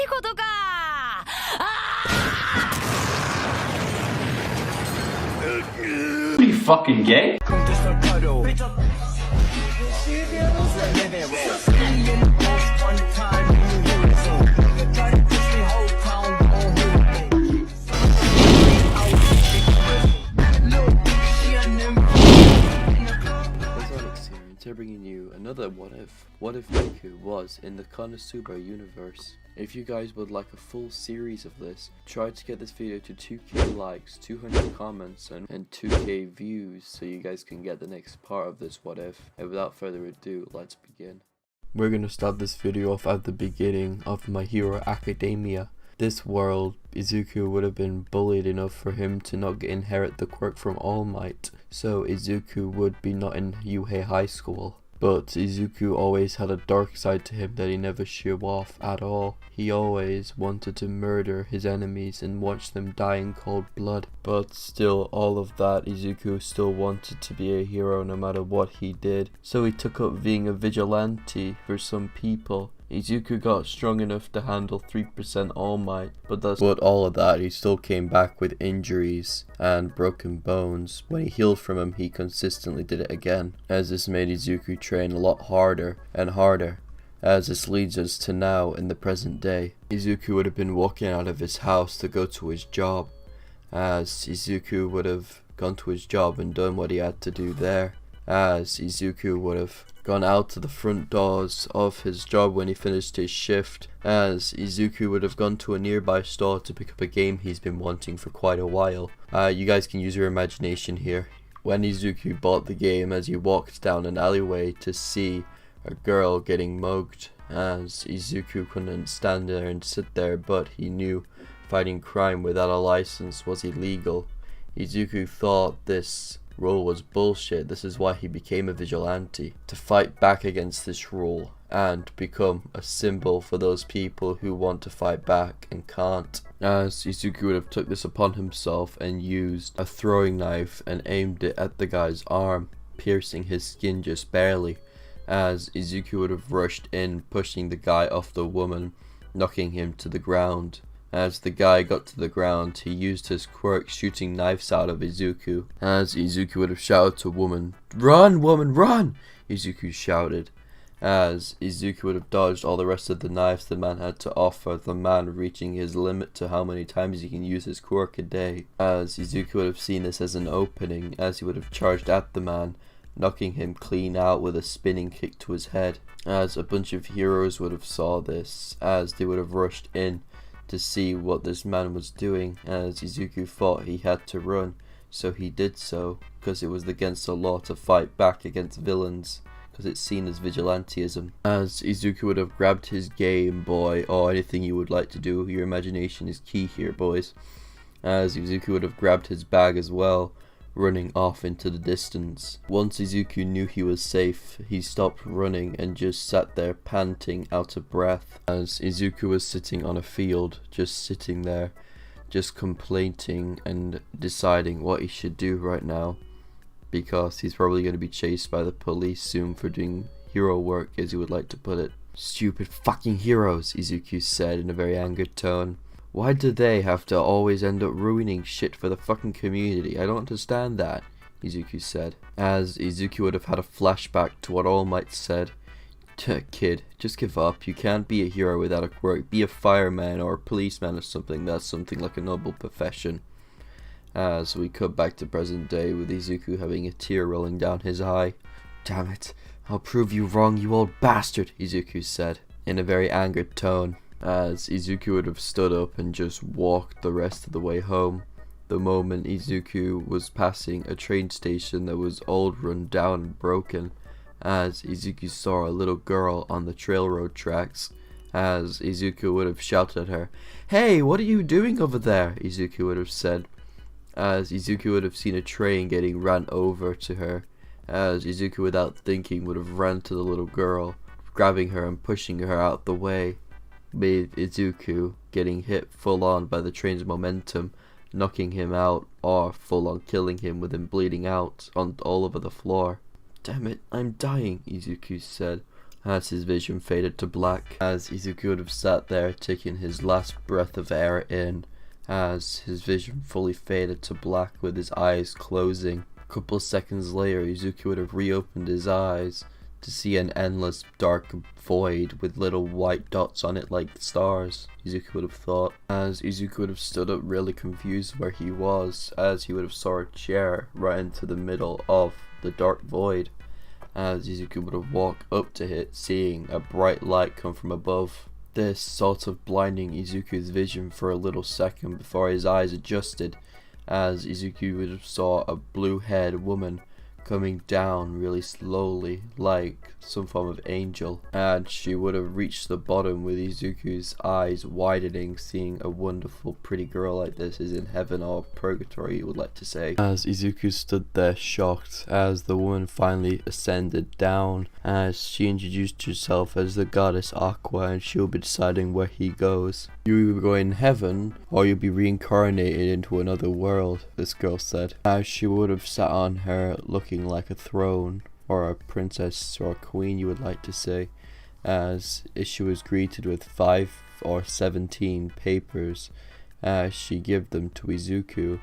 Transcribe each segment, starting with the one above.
ことか。Are you fucking gay? They're bringing you another what if DEKU was in the Konosuba universe. If you guys would like a full series of this, try to get this video to 2k likes, 200 comments and 2k views so you guys can get the next part of this what if. And without further ado, let's begin. We're gonna start this video off at the beginning of My Hero Academia. This world, Izuku would have been bullied enough for him to not inherit the quirk from All Might, so Izuku would be not in Yuhei High School. But Izuku always had a dark side to him that he never showed off at all. He always wanted to murder his enemies and watch them die in cold blood. But still, all of that, Izuku still wanted to be a hero no matter what he did. So he took up being a vigilante for some people. Izuku got strong enough to handle 3% All Might, but all of that, he still came back with injuries and broken bones. When he healed from them, he consistently did it again, as this made Izuku train a lot harder and harder, as this leads us to now in the present day. Izuku would have been walking out of his house to go to his job, as Izuku would have gone to his job and done what he had to do there, as Izuku would have gone out to the front doors of his job when he finished his shift, as Izuku would have gone to a nearby store to pick up a game he's been wanting for quite a while. You guys can use your imagination here. When Izuku bought the game, as he walked down an alleyway to see a girl getting mugged, as Izuku couldn't stand there and sit there, but he knew fighting crime without a license was illegal. Izuku thought this rule was bullshit. This is why he became a vigilante, to fight back against this rule and become a symbol for those people who want to fight back and can't. As Izuku would have took this upon himself and used a throwing knife and aimed it at the guy's arm, piercing his skin just barely, as Izuku would have rushed in, pushing the guy off the woman, knocking him to the ground. As the guy got to the ground, he used his quirk, shooting knives out of Izuku. As Izuku would have shouted to woman, "Run, woman, run!" Izuku shouted. As Izuku would have dodged all the rest of the knives the man had to offer, the man reaching his limit to how many times he can use his quirk a day. As Izuku would have seen this as an opening, as he would have charged at the man, knocking him clean out with a spinning kick to his head. As a bunch of heroes would have saw this, as they would have rushed in to see what this man was doing, as Izuku thought he had to run, so he did so, because it was against the law to fight back against villains, because it's seen as vigilantism. As Izuku would have grabbed his Game Boy, or anything you would like to do, your imagination is key here, boys. As Izuku would have grabbed his bag as well, running off into the distance. Once Izuku knew he was safe, he stopped running and just sat there panting, out of breath, as Izuku was sitting on a field, just sitting there, just complaining and deciding what he should do right now, because he's probably going to be chased by the police soon for doing hero work, as he would like to put it. "Stupid fucking heroes," Izuku said in a very angered tone. "Why do they have to always end up ruining shit for the fucking community? I don't understand that," Izuku said. As Izuku would have had a flashback to what All Might said. "Kid, just give up. You can't be a hero without a quirk. Be a fireman or a policeman or something. That's something like a noble profession." As we cut back to present day with Izuku having a tear rolling down his eye. "Damn it, I'll prove you wrong, you old bastard," Izuku said in a very angered tone. As Izuku would have stood up and just walked the rest of the way home. The moment Izuku was passing a train station that was all run down and broken, as Izuku saw a little girl on the railroad tracks, as Izuku would have shouted at her, "Hey, what are you doing over there?" Izuku would have said, as Izuku would have seen a train getting ran over to her, as Izuku without thinking would have ran to the little girl, grabbing her and pushing her out the way, with Izuku getting hit full on by the train's momentum, knocking him out, or full on killing him with him bleeding out on all over the floor. "Damn it, I'm dying," Izuku said, as his vision faded to black, as Izuku would have sat there taking his last breath of air in, as his vision fully faded to black with his eyes closing. A couple of seconds later, Izuku would have reopened his eyes to see an endless dark void with little white dots on it like stars, Izuku would have thought, as Izuku would have stood up really confused where he was, as he would have saw a chair right into the middle of the dark void, as Izuku would have walked up to it, seeing a bright light come from above. This sort of blinding Izuku's vision for a little second before his eyes adjusted, as Izuku would have saw a blue-haired woman coming down really slowly like some form of angel, and she would have reached the bottom with Izuku's eyes widening, seeing a wonderful pretty girl like this is in heaven or purgatory, you would like to say, as Izuku stood there shocked as the woman finally ascended down, as she introduced herself as the goddess Aqua, and she'll be deciding where he goes. You will go in heaven or you'll be reincarnated into another world, this girl said, as she would have sat on her looking like a throne, or a princess or a queen, you would like to say, as she was greeted with 5 or 17 papers as she gave them to Izuku.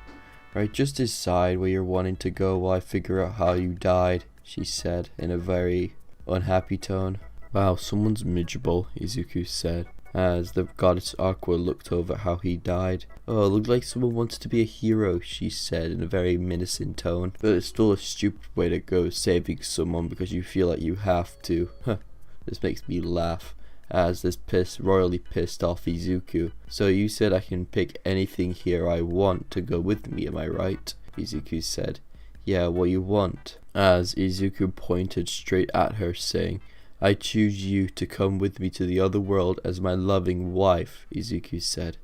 Right, just decide where you're wanting to go while I figure out how you died, she said in a very unhappy tone. Wow, someone's miserable, Izuku said, as the goddess Aqua looked over how he died. Oh, it looked like someone wanted to be a hero, she said in a very menacing tone. But it's still a stupid way to go, saving someone because you feel like you have to. Huh, this makes me laugh, as this royally pissed off Izuku. So you said I can pick anything here I want to go with me, am I right? Izuku said. Yeah, what you want? As Izuku pointed straight at her, saying, I choose you to come with me to the other world as my loving wife, Izuku said.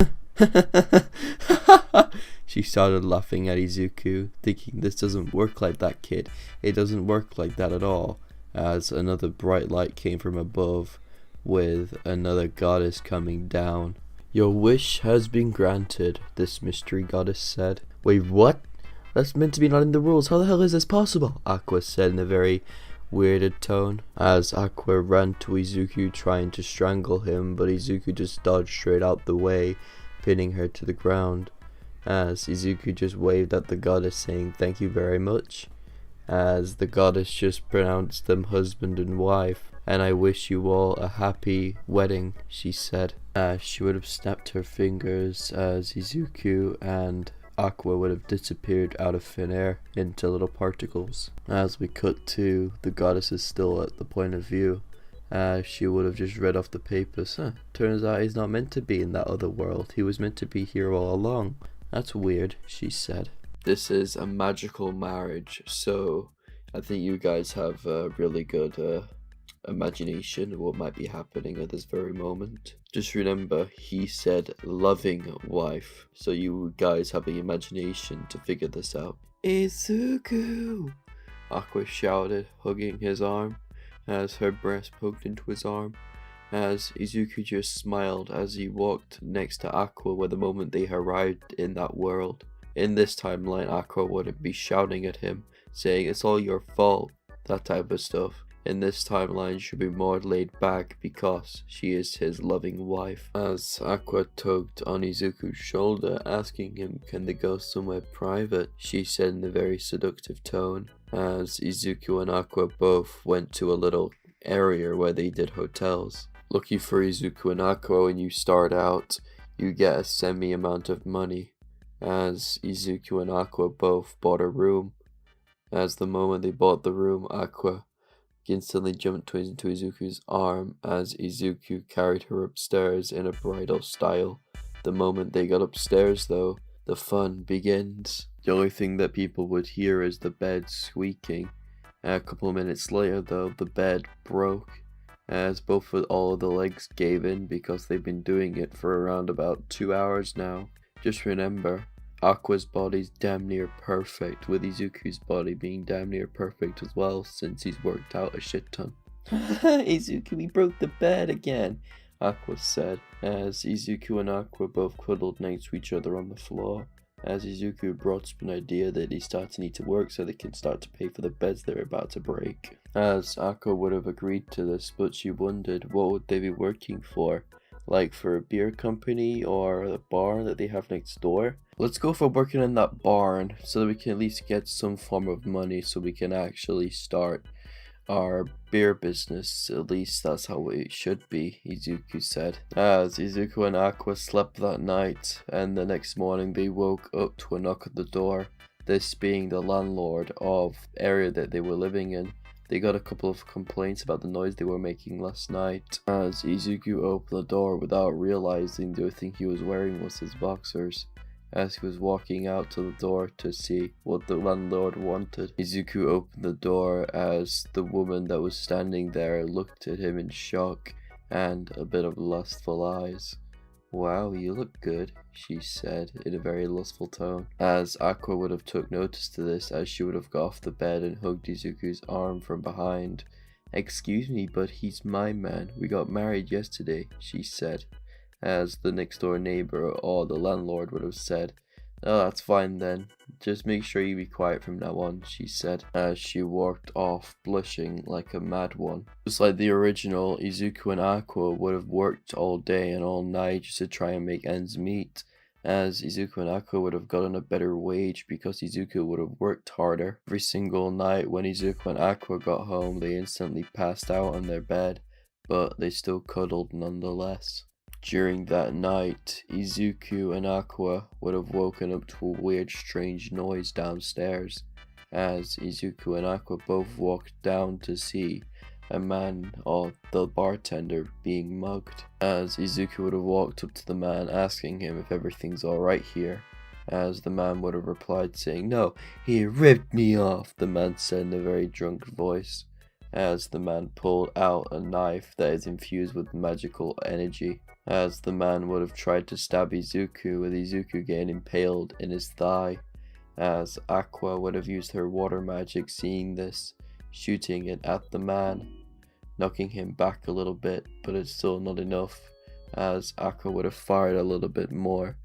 She started laughing at Izuku, thinking this doesn't work like that, kid. It doesn't work like that at all, as another bright light came from above, with another goddess coming down. Your wish has been granted, this mystery goddess said. Wait, what? That's meant to be not in the rules. How the hell is this possible? Aqua said in a very weirded tone, as Aqua ran to Izuku trying to strangle him, but Izuku just dodged straight out the way, pinning her to the ground, as Izuku just waved at the goddess saying thank you very much, as the goddess just pronounced them husband and wife, and I wish you all a happy wedding, she said, as she would have snapped her fingers as Izuku and Aqua would have disappeared out of thin air into little particles. As we cut to, the goddess is still at the point of view, as she would have just read off the papers. Turns out he's not meant to be in that other world. He was meant to be here all along. That's weird, she said. This is a magical marriage, so I think you guys have a really good imagination of what might be happening at this very moment. Just remember, he said loving wife, so you guys have the imagination to figure this out. Izuku! Aqua shouted, hugging his arm, as her breast poked into his arm, as Izuku just smiled as he walked next to Aqua with the moment they arrived in that world. In this timeline, Aqua wouldn't be shouting at him, saying it's all your fault, that type of stuff. In this timeline, she'll be more laid back because she is his loving wife. As Aqua tugged on Izuku's shoulder, asking him can they go somewhere private, she said in a very seductive tone, as Izuku and Aqua both went to a little area where they did hotels. Lucky for Izuku and Aqua, when you start out, you get a semi amount of money, as Izuku and Aqua both bought a room. As the moment they bought the room, Aqua instantly jumped into Izuku's arm as Izuku carried her upstairs in a bridal style. The moment they got upstairs though, the fun begins. The only thing that people would hear is the bed squeaking. A couple of minutes later though, the bed broke, as both of all of the legs gave in because they've been doing it for around about 2 hours now. Just remember, Aqua's body's damn near perfect, with Izuku's body being damn near perfect as well, since he's worked out a shit ton. Izuku, we broke the bed again, Aqua said, as Izuku and Aqua both cuddled next to each other on the floor, as Izuku brought up an idea that they start to need to work so they can start to pay for the beds they're about to break. As Aqua would have agreed to this, but she wondered what would they be working for, like for a beer company or a bar that they have next door. Let's go for working in that barn so that we can at least get some form of money so we can actually start our beer business. At least that's how it should be, Izuku said. As Izuku and Aqua slept that night, and the next morning they woke up to a knock at the door, this being the landlord of the area that they were living in. They got a couple of complaints about the noise they were making last night. As Izuku opened the door without realizing the only thing he was wearing was his boxers. As he was walking out to the door to see what the landlord wanted, Izuku opened the door as the woman that was standing there looked at him in shock and a bit of lustful eyes. "Wow, you look good," she said in a very lustful tone. As Aqua would have took notice to this, as she would have got off the bed and hugged Izuku's arm from behind. "Excuse me, but he's my man. We got married yesterday," she said. As the next door neighbor or the landlord would have said. "Oh, that's fine then. Just make sure you be quiet from now on," she said, as she walked off blushing like a mad one. Just like the original, Izuku and Aqua would have worked all day and all night just to try and make ends meet, as Izuku and Aqua would have gotten a better wage because Izuku would have worked harder. Every single night when Izuku and Aqua got home, they instantly passed out on their bed, but they still cuddled nonetheless. During that night, Izuku and Aqua would have woken up to a weird strange noise downstairs, as Izuku and Aqua both walked down to see a man or the bartender being mugged. As Izuku would have walked up to the man asking him if everything's alright here, as the man would have replied saying, "No, he ripped me off," the man said in a very drunk voice, as the man pulled out a knife that is infused with magical energy. As the man would have tried to stab Izuku, with Izuku getting impaled in his thigh, as Aqua would have used her water magic seeing this, shooting it at the man, knocking him back a little bit, but it's still not enough, as Aqua would have fired a little bit more,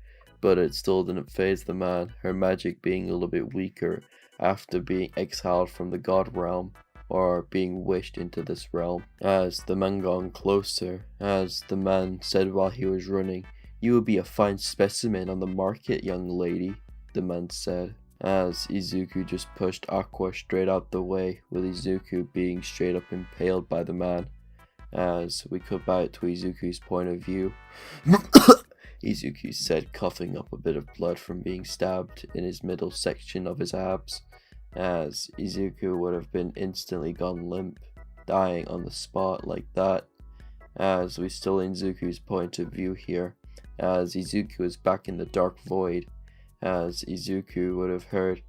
but it still didn't faze the man, her magic being a little bit weaker after being exiled from the god realm, or being wished into this realm. As the man got closer, as the man said while he was running, "You will be a fine specimen on the market, young lady," the man said, as Izuku just pushed Aqua straight out the way, with Izuku being straight up impaled by the man. As we cut back to Izuku's point of view, Izuku said, coughing up a bit of blood from being stabbed in his middle section of his abs, as Izuku would have been instantly gone limp, dying on the spot like that. As we still in Izuku's point of view here, as Izuku is back in the dark void, as Izuku would have heard,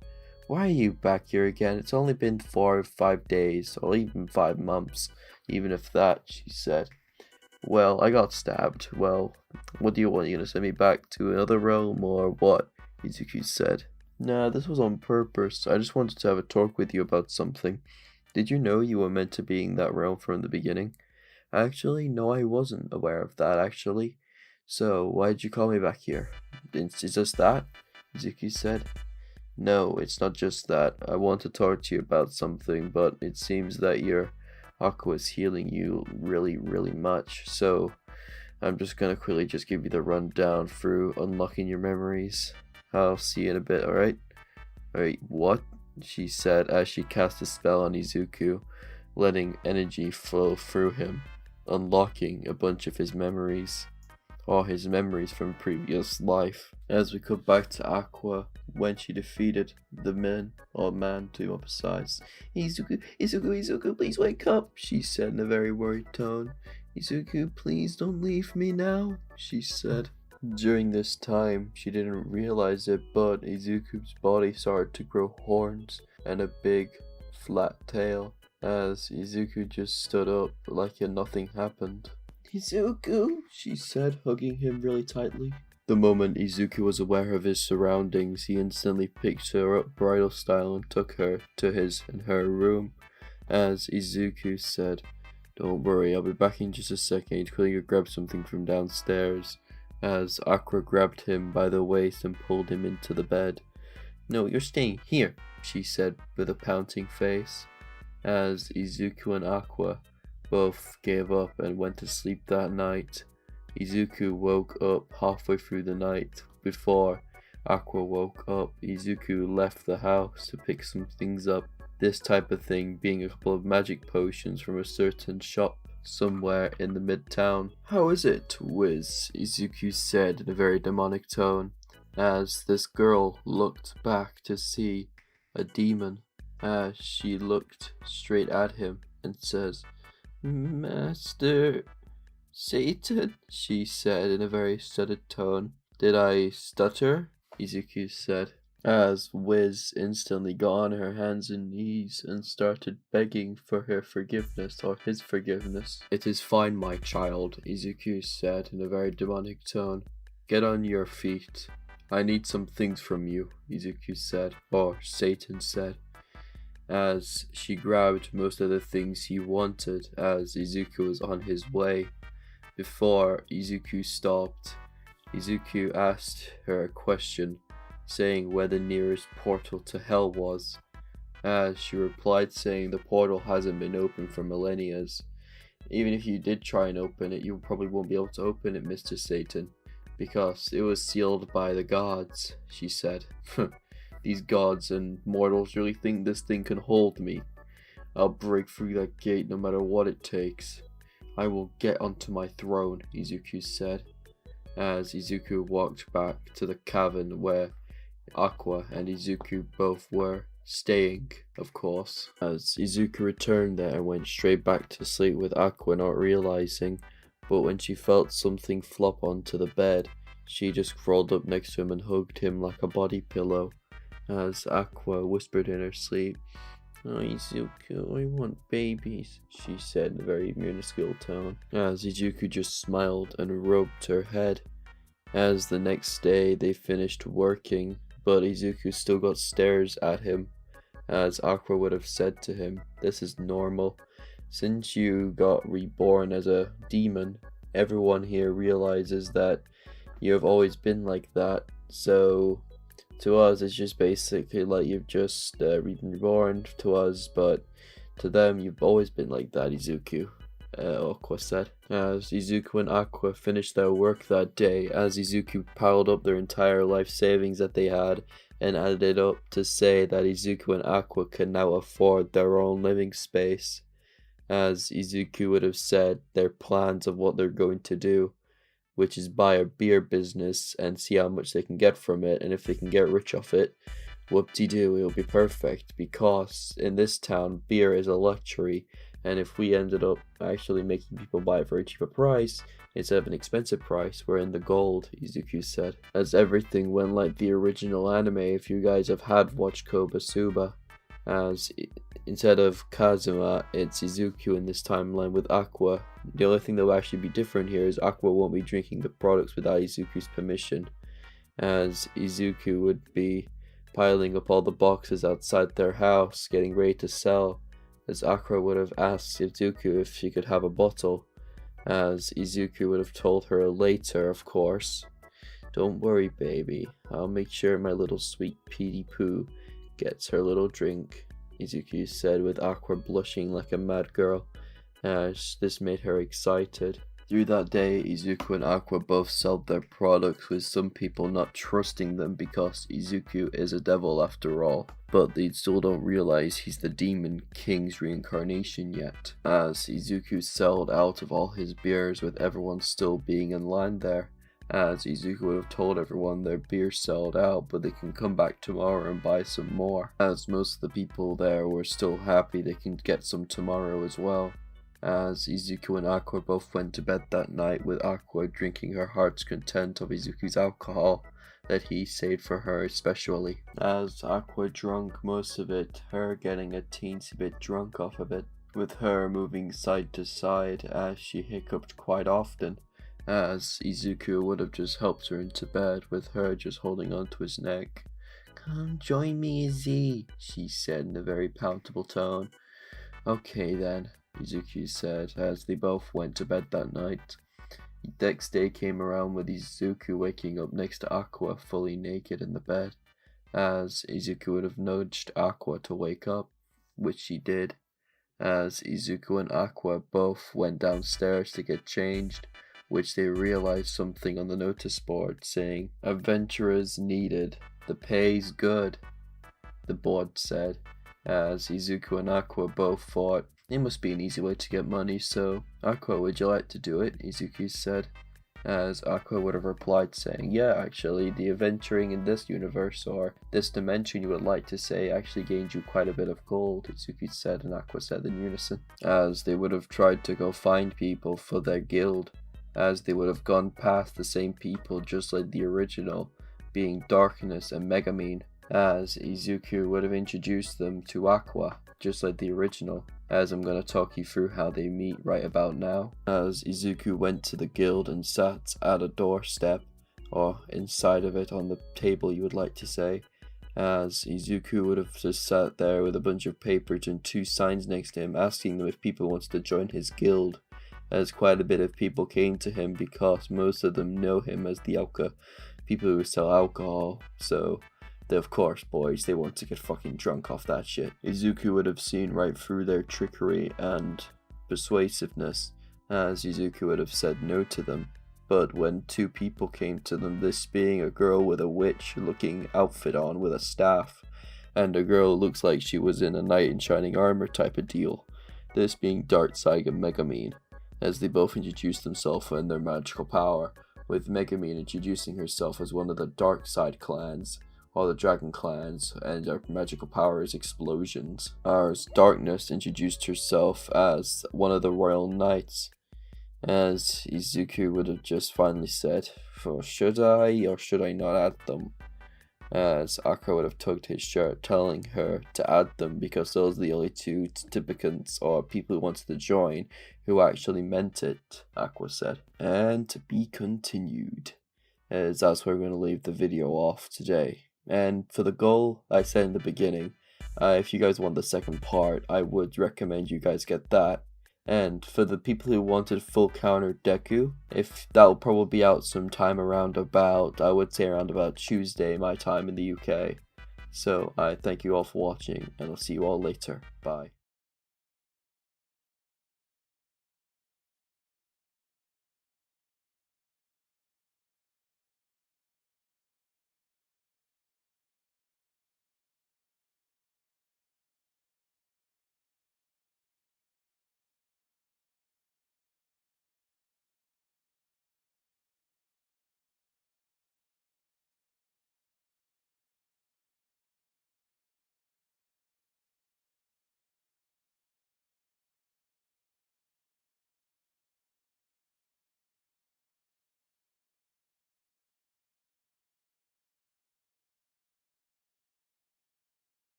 "Why are you back here again? It's only been 4 or 5 days, or even 5 months, even if that," she said. "Well, I got stabbed. Well, what do you want? You gonna send me back to another realm, or what?" Izuku said. "Nah, this was on purpose. I just wanted to have a talk with you about something. Did you know you were meant to be in that realm from the beginning?" "Actually, no, I wasn't aware of that, actually. So, why did you call me back here?" It's just that," Izuku said. "No, it's not just that. I want to talk to you about something, but it seems that your Aqua is healing you really, really much. So, I'm just gonna quickly just give you the rundown through unlocking your memories. I'll see you in a bit, alright?" "Alright, what?" she said as she cast a spell on Izuku, letting energy flow through him, unlocking a bunch of his memories, or his memories from previous life. As we cut back to Aqua, when she defeated the man to be more precise. Izuku, please wake up," she said in a very worried tone. "Izuku, please don't leave me now," she said. During this time, she didn't realize it, but Izuku's body started to grow horns and a big, flat tail, as Izuku just stood up like nothing happened. "Izuku," she said, hugging him really tightly. The moment Izuku was aware of his surroundings, he instantly picked her up bridal style and took her to his and her room, as Izuku said, "Don't worry, I'll be back in just a second. Quickly grab something from downstairs," as Aqua grabbed him by the waist and pulled him into the bed. "No, you're staying here," she said with a pouting face, as Izuku and Aqua both gave up and went to sleep that night. Izuku woke up halfway through the night. Before Aqua woke up, Izuku left the house to pick some things up. This type of thing being a couple of magic potions from a certain shop somewhere in the midtown. "How is it, Wiz?" Izuku said in a very demonic tone, as this girl looked back to see a demon. As she looked straight at him and says, "Master Satan," she said in a very stuttered tone. "Did I stutter?" Izuku said, as Wiz instantly got on her hands and knees and started begging for her forgiveness or his forgiveness. "It is fine, my child," Izuku said in a very demonic tone. "Get on your feet. I need some things from you," Izuku said, or Satan said, as she grabbed most of the things he wanted as Izuku was on his way. Before Izuku stopped, Izuku asked her a question, saying where the nearest portal to hell was, as she replied saying the portal hasn't been open for millennia. "Even if you did try and open it, you probably won't be able to open it, Mr. Satan, because it was sealed by the gods," she said. "These gods and mortals really think this thing can hold me. I'll break through that gate no matter what it takes. I will get onto my throne," Izuku said, as Izuku walked back to the cavern where Aqua and Izuku both were staying, of course. As Izuku returned there and went straight back to sleep with Aqua not realizing, but when she felt something flop onto the bed, she just crawled up next to him and hugged him like a body pillow, as Aqua whispered in her sleep, "Oh, Izuku, I want babies," she said in a very minuscule tone, as Izuku just smiled and rubbed her head. As the next day they finished working, but Izuku still got stares at him, as Aqua would have said to him, "This is normal. Since you got reborn as a demon, everyone here realizes that you have always been like that, so to us it's just basically like you've just reborn to us, but to them you've always been like that, Izuku," Aqua said. As Izuku and Aqua finished their work that day, as Izuku piled up their entire life savings that they had and added it up to say that Izuku and Aqua can now afford their own living space, as Izuku would have said their plans of what they're going to do, which is buy a beer business and see how much they can get from it, and if they can get rich off it, whoop-de-doo, it'll be perfect, because in this town, beer is a luxury, and if we ended up actually making people buy it for a cheaper price, instead of an expensive price, we're in the gold, Izuku said. As everything went like the original anime, if you guys have watched Konosuba, as instead of Kazuma, it's Izuku in this timeline with Aqua. The only thing that will actually be different here is Aqua won't be drinking the products without Izuku's permission, as Izuku would be piling up all the boxes outside their house, getting ready to sell, as Aqua would have asked Izuku if she could have a bottle, as Izuku would have told her later, of course, "Don't worry, baby, I'll make sure my little sweet Petey Poo gets her little drink," Izuku said with Aqua blushing like a mad girl, as this made her excited. Through that day, Izuku and Aqua both sold their products, with some people not trusting them because Izuku is a devil after all, but they still don't realize he's the Demon King's reincarnation yet, as Izuku sold out of all his beers with everyone still being in line there, as Izuku would have told everyone their beer sold out, but they can come back tomorrow and buy some more, as most of the people there were still happy they can get some tomorrow as well. As Izuku and Aqua both went to bed that night, with Aqua drinking her heart's content of Izuku's alcohol that he saved for her especially. As Aqua drank most of it, her getting a teensy bit drunk off of it, with her moving side to side as she hiccuped quite often, as Izuku would have just helped her into bed, with her just holding onto his neck. "Come join me, Izzy," she said in a very palatable tone. "Okay then," Izuku said, as they both went to bed that night. Next day came around with Izuku waking up next to Aqua fully naked in the bed, as Izuku would have nudged Aqua to wake up, which she did, as Izuku and Aqua both went downstairs to get changed, which they realized something on the notice board saying, "Adventurers needed, the pay's good," the board said, as Izuku and Aqua both thought, it must be an easy way to get money, so, "Aqua, would you like to do it?" Izuku said, as Aqua would have replied saying, "Yeah, actually, the adventuring in this universe or this dimension you would like to say actually gained you quite a bit of gold," Izuku said and Aqua said in unison, as they would have tried to go find people for their guild, as they would have gone past the same people just like the original, being Darkness and Megamine, as Izuku would have introduced them to Aqua, just like the original, as I'm going to talk you through how they meet right about now. As Izuku went to the guild and sat at a doorstep, or inside of it on the table you would like to say, as Izuku would have just sat there with a bunch of papers and 2 signs next to him asking them if people wanted to join his guild, as quite a bit of people came to him because most of them know him as the people who sell alcohol, so of course, boys, they want to get fucking drunk off that shit. Izuku would have seen right through their trickery and persuasiveness, as Izuku would have said no to them. But when 2 people came to them, this being a girl with a witch-looking outfit on with a staff, and a girl who looks like she was in a knight in shining armor type of deal, this being Darkseid and Megamine, as they both introduced themselves and their magical power, with Megamine introducing herself as one of the Darkseid clans, or the Dragon clans, and her magical power is explosions. As Darkness introduced herself as one of the Royal Knights, as Izuku would have just finally said, "For should I or should I not add them?" As Aqua would have tugged his shirt, telling her to add them because those are the only 2 certificates or people who wanted to join who actually meant it, Aqua said. And to be continued, as that's where we're going to leave the video off today. And for the goal, I said in the beginning, if you guys want the second part, I would recommend you guys get that. And for the people who wanted full counter DEKU, if that'll probably be out sometime around about, I would say around about Tuesday, my time in the UK. So I thank you all for watching, and I'll see you all later. Bye.